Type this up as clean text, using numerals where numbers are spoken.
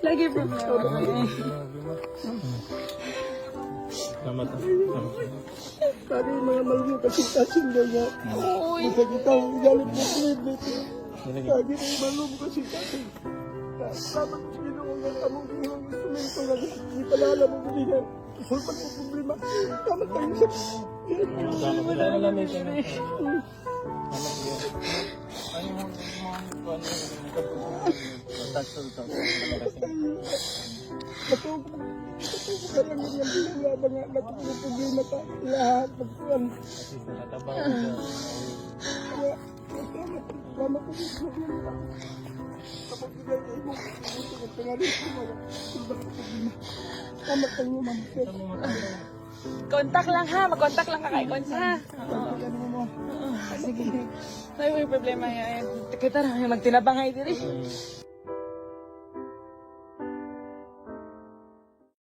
Lagi problema. Tama. Sabi yung mga maluyo kasi kasing ganyan. Bisa kita galit mo sila. Sabi yung maluyo kasi kasing. Dapat ginawang yan among ginawang instrumento nga. Hindi pala alam mo hindi na. Sulpan mo problema. Tama tayo sa... Wala na lang ito. Matulog ka lang yung ginagawa ba nga natulog problema ka lahat magkuhan. Kaya tama ko yung problema. Kapag ginagawa mo, ito ang pangalit ko mga sulban ko problema. Tama tayo mamsir. Kontak lang ha, mag-contact lang ka kay Cons ha. Ano mo? Sige. May problema yan. Kita na, magtinabang ay diri.